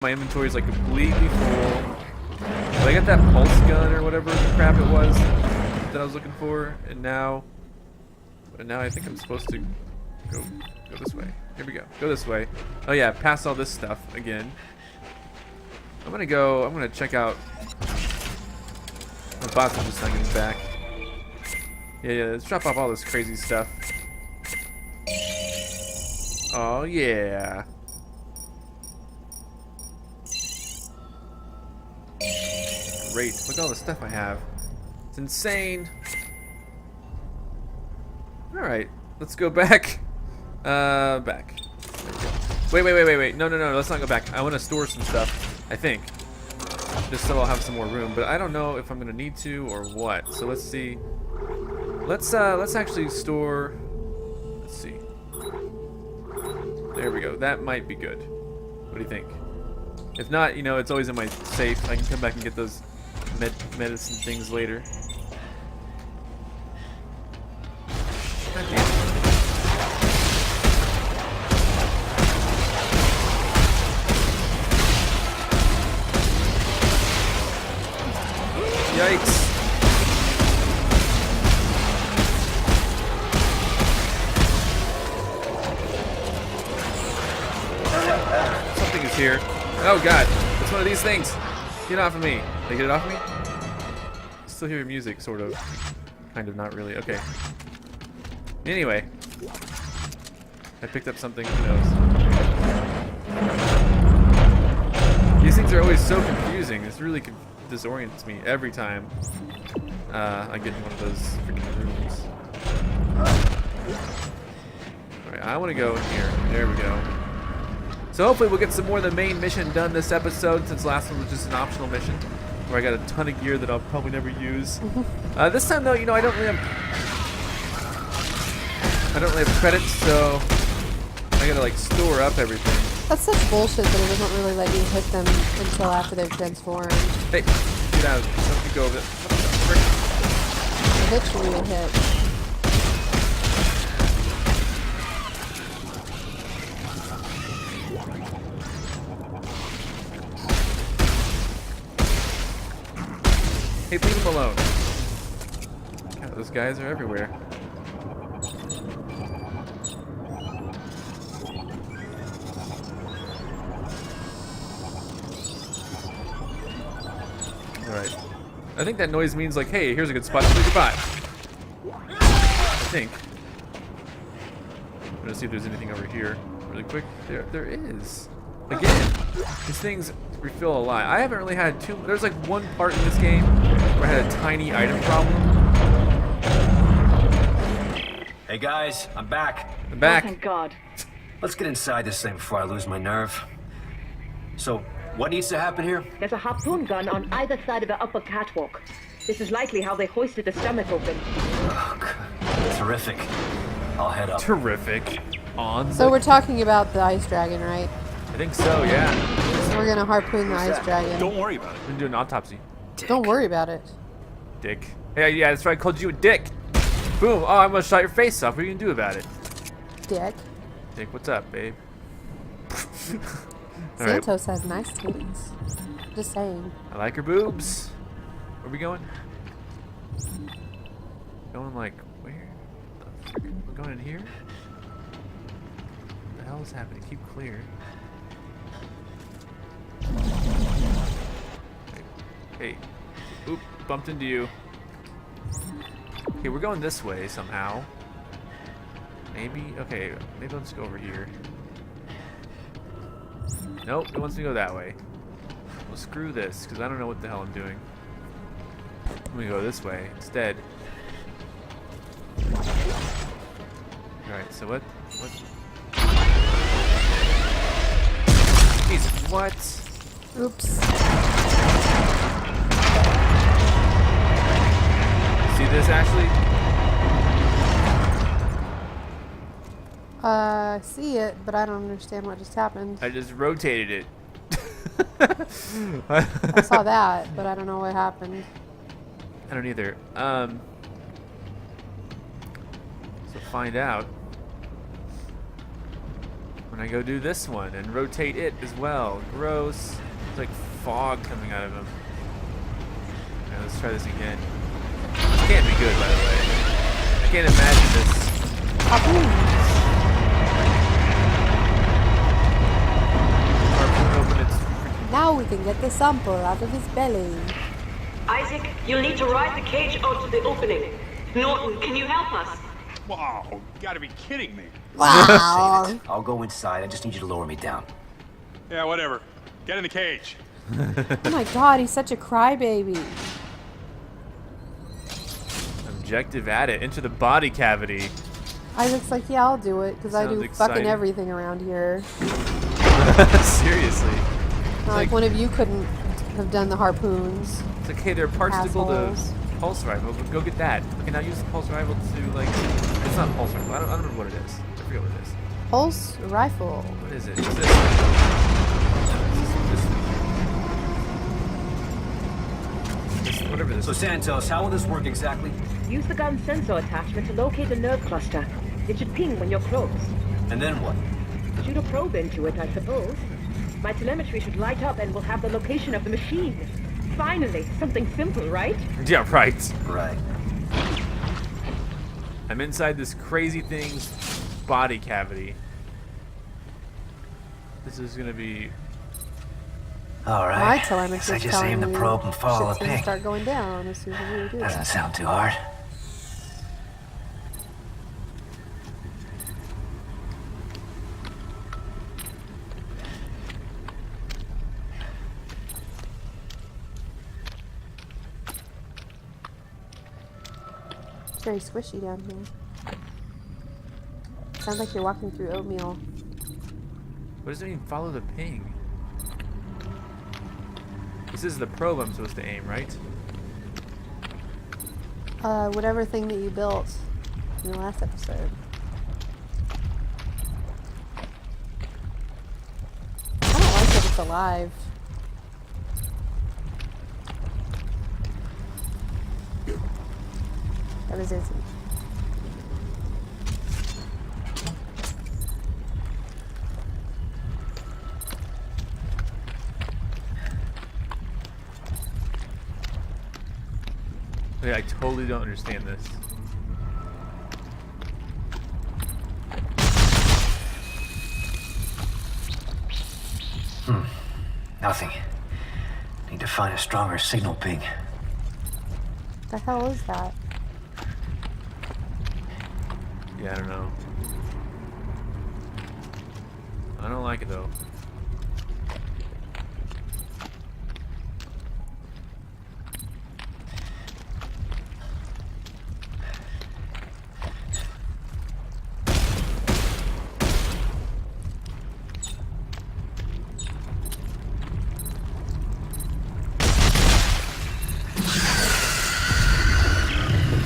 My inventory is like completely full. But I got that pulse gun or whatever the crap it was that I was looking for, and now I think I'm supposed to go this way. Here we go. Go this way. Oh yeah, past all this stuff again. I'm gonna check out. My boss is just not getting back. Yeah, let's drop off all this crazy stuff. Oh yeah. Great. Look at all the stuff I have. It's insane. Alright. Let's go back. Back. There we go. Wait. No. Let's not go back. I want to store some stuff. I think. Just so I'll have some more room. But I don't know if I'm going to need to or what. So let's see. Let's actually store... Let's see. There we go. That might be good. What do you think? If not, you know, it's always in my safe. I can come back and get those medicine things later. Yikes. Something is here. Oh god, it's one of these things. Get off of me. They get it off of me? Still hear music, sort of. Kind of, not really. Okay. Anyway. I picked up something, who knows. These things are always so confusing. This really disorients me every time I get in one of those freaking rooms. Alright, I want to go in here. There we go. So hopefully we'll get some more of the main mission done this episode, since last one was just an optional mission where I got a ton of gear that I'll probably never use. This time though, you know, I don't really have credits, so I gotta like store up everything. That's such bullshit that it doesn't really let you hit them until after they're transformed. Hey, get out! Let me go over it. What the frick? Literally a hit. Hey, leave him alone. God, those guys are everywhere. Alright. I think that noise means like, hey, here's a good spot to say goodbye. I think. I'm gonna see if there's anything over here really quick. There is. Again, these things refill a lot. I haven't really had too... There's like one part in this game where I had a tiny item problem. Hey guys, I'm back. I'm back. Oh, thank God. Let's get inside this thing before I lose my nerve. So, what needs to happen here? There's a harpoon gun on either side of the upper catwalk. This is likely how they hoisted the stomach open. Oh, God. Terrific. I'll head up. Terrific. So we're talking about the ice dragon, right? I think so, yeah. So we're gonna harpoon the ice dragon. Don't worry about it. We're gonna do an autopsy. Don't worry about it. Dick. Hey, yeah, that's right. I called you a dick. Boom. Oh, I'm gonna shot your face off. What are you gonna do about it? Dick. Dick, what's up, babe? All right. Santos has nice titties. Just saying. I like her boobs. Where are we going? Going like where? We're going in here? What the hell is happening? Keep clear. Hey. Oop, bumped into you. Okay, we're going this way somehow. Maybe, okay, maybe let's go over here. Nope, it wants me to go that way. Well, screw this, because I don't know what the hell I'm doing. I'm gonna go this way instead. Alright, so what? Jesus, what? Oops. See this, Ashley? I see it, but I don't understand what just happened. I just rotated it. I saw that, but I don't know what happened. I don't either. So find out. I'm when I go do this one and rotate it as well. Gross. It's like fog coming out of him. Alright, let's try this again. This can't be good, by the way. I can't imagine this. Harpoon open its freaking... Now we can get the sample out of his belly. Isaac, you'll need to ride the cage out to the opening. Norton, can you help us? Wow, you gotta be kidding me. Wow. Save it. I'll go inside. I just need you to lower me down. Yeah, whatever. Get in the cage. Oh my god, he's such a crybaby. Objective at it. Into the body cavity. Isaac's like, yeah, I'll do it, because I do Sounds exciting. fucking everything around here. Seriously. Not like one of you couldn't have done the harpoons. It's like, hey, there are parts to Assholes. pulse rifle, but go get that. Okay, now use the pulse rifle to, like... It's not pulse rifle. I don't remember what it is. I forget what it is. Pulse rifle. What is it? What's this? Whatever this So is. Santos, how will this work exactly? Use the gun sensor attachment to locate a nerve cluster. It should ping when you're close. And then what? Shoot a probe into it, I suppose. My telemetry should light up and we'll have the location of the machine. Finally, something simple, right? Yeah, right. Right. I'm inside this crazy thing's body cavity. This is gonna be... All right. My telemetry's I just telling aim the me probe and follow shit's the gonna ping. start going down as soon as we do it. Doesn't sound too hard. It's very squishy down here. Sounds like you're walking through oatmeal. What does it mean, follow the ping? This is the probe I'm supposed to aim, right? Whatever thing that you built in the last episode. I don't like that it's alive. That was Izzy. Okay, I totally don't understand this. Nothing. Need to find a stronger signal ping. The hell is that? Yeah, I don't know. I don't like it though.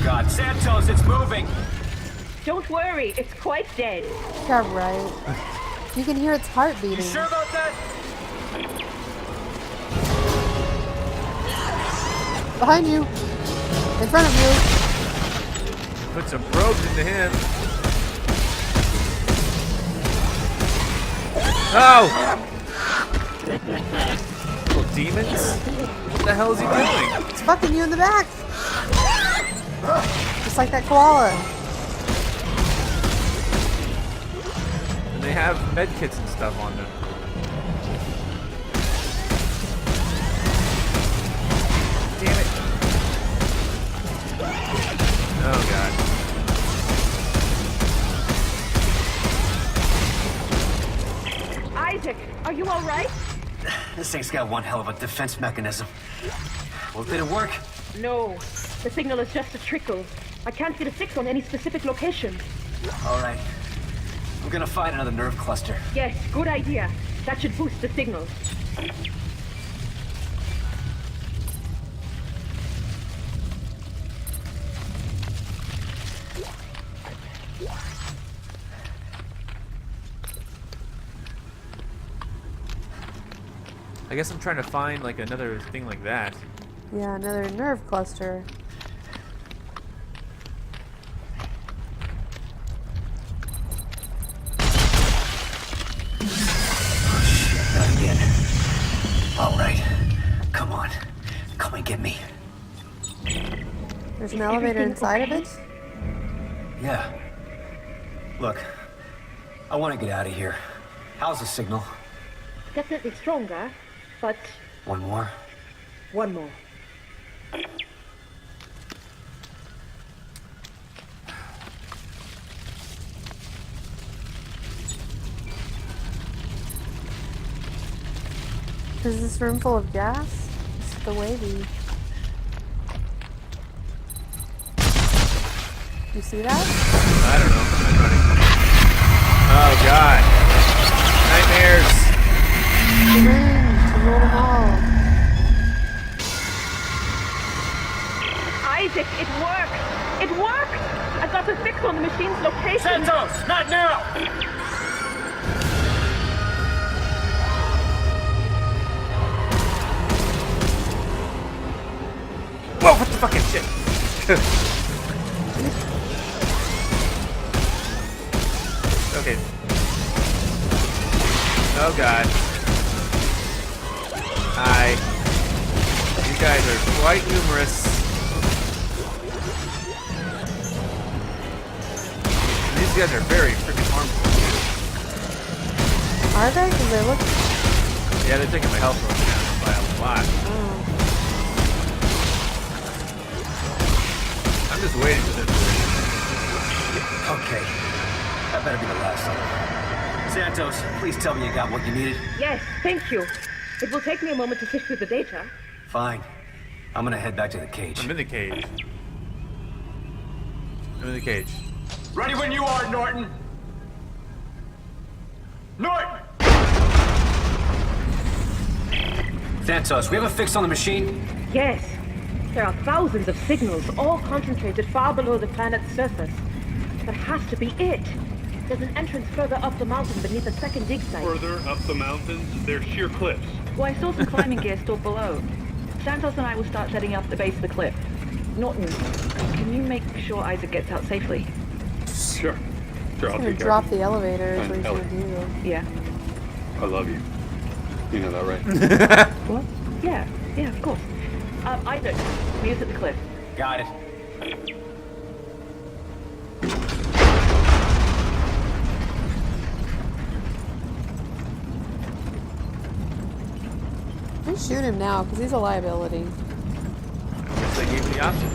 God, Santos, it's moving! Don't worry, it's quite dead. Yeah, right. You can hear its heart beating. You sure about that? Behind you. In front of you. Put some probes into him. Oh! Little demons? What the hell is he doing? It's fucking you in the back. Just like that koala. And they have med kits and stuff on them. Damn it. Oh god. Isaac, are you alright? This thing's got one hell of a defense mechanism. Well, did it work? No, the signal is just a trickle. I can't get a fix on any specific location. All right. I'm gonna find another nerve cluster. Yes, good idea. That should boost the signal. I guess I'm trying to find like another thing like that. Yeah, another nerve cluster. get me. There's an elevator Everything inside okay? of it? Yeah. Look, I want to get out of here. How's the signal? Definitely stronger, but One more? one more. Is this room full of gas? It's the wavy. You see that? I don't know. I'm running. Oh god. Nightmares. The room to rule them all. Isaac, it worked! It worked! I got a fix on the machine's location. Santos, not now! Whoa, what the fucking shit? Okay. Oh god. Hi. You guys are quite numerous. These guys are very freaking harmful. Are they? Because they look. Yeah, they're taking my health down by a lot. Oh. I'm just waiting for this. Okay. That better be the last of them. Santos, please tell me you got what you needed. Yes, thank you. It will take me a moment to sift through the data. Fine. I'm gonna head back to the cage. I'm in the cage. I'm in the cage. Ready when you are, Norton! Norton! Santos, we have a fix on the machine? Yes. There are thousands of signals, all concentrated far below the planet's surface. That has to be it. There's an entrance further up the mountain beneath a second dig site. Further up the mountains, there's sheer cliffs. Well, I saw some climbing gear stored below. Santos and I will start setting up at the base of the cliff. Norton, can you make sure Isaac gets out safely? Sure. Sure, He's I'll gonna take care drop of the elevator is what he's Ellie. gonna do. Yeah. it. I love you. You know that, right? What? Yeah. Yeah, of course. Isaac, meet us at the cliff. Got it. We shoot him now because he's a liability. I guess they gave me the option.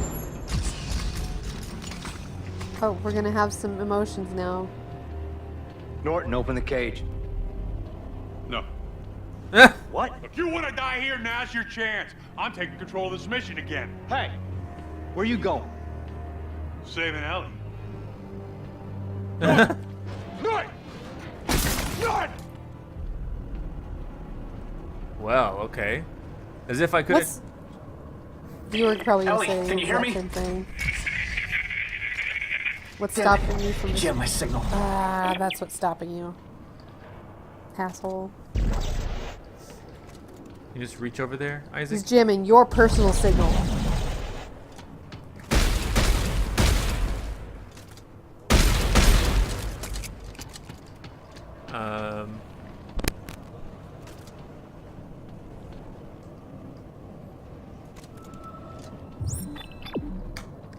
Oh, we're gonna have some emotions now. Norton, open the cage. No. What? If you want to die here, now's your chance. I'm taking control of this mission again. Hey! Where you going? Saving Ellie. Norton! Norton! Well, okay. As if I could. What's... You were probably gonna Ellie, say can the you hear exact me? same thing. What's stopping you from... Jam my signal. Ah, that's what's stopping you. Asshole. You just reach over there, Isaac. He's jamming your personal signal.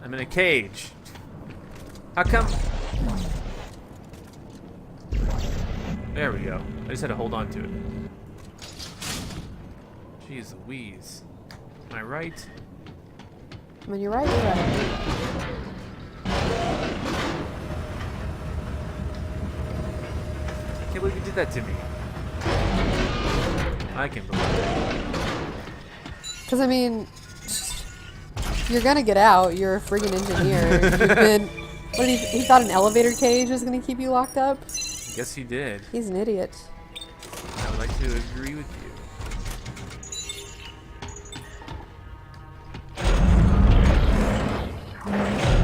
I'm in a cage. How come? There we go. I just had to hold on to it. Jeez Louise. Am I right? I mean, you're right, you're right. Can't believe you did that to me. I can believe it. Because, I mean, you're gonna get out. You're a friggin' engineer. You've been... What did he thought an elevator cage was gonna keep you locked up? Guess he did. He's an idiot. I would like to agree with you.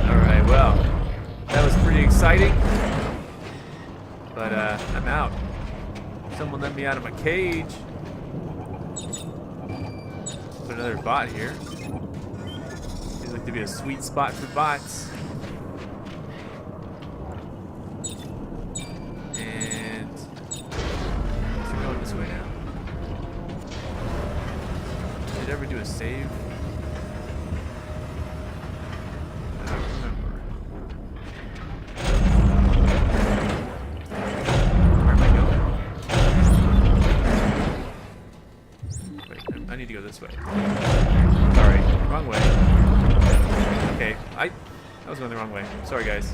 Alright, well, that was pretty exciting. But, I'm out. Someone let me out of my cage. Put another bot here. Seems like to be a sweet spot for bots. And we're going this way now. Did it ever do a save? I need to go this way. Sorry, wrong way. Okay, I was going the wrong way. Sorry, guys.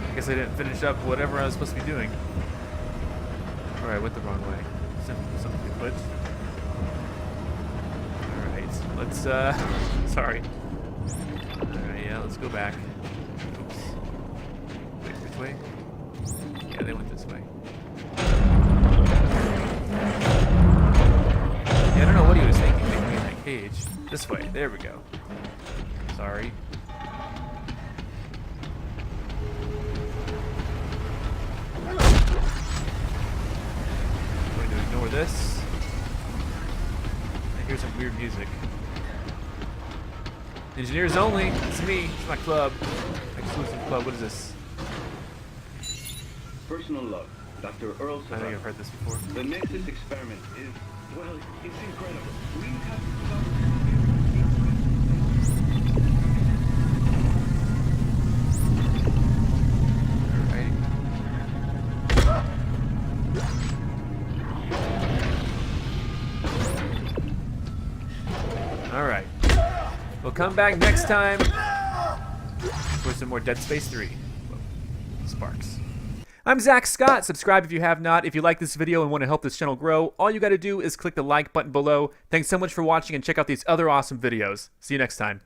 I guess I didn't finish up whatever I was supposed to be doing. Alright, I went the wrong way. Simply put. Alright, let's, sorry. Alright, yeah, let's go back. Oops. Wait, which way? Yeah, they went this way. Yeah, I don't know what he was thinking making me in that cage. This way, there we go. Sorry. I'm going to ignore this. I hear some weird music. Engineers only. It's me. It's my club. Exclusive club. What is this? Personal log, Dr. Earl I think I've heard this before. The Nexus experiment is, well, it's incredible. We have Alright. We'll come back next time for some more Dead Space 3. Whoa. Sparks. I'm Zach Scott. Subscribe if you have not. If you like this video and want to help this channel grow, all you got to do is click the like button below. Thanks so much for watching and check out these other awesome videos. See you next time.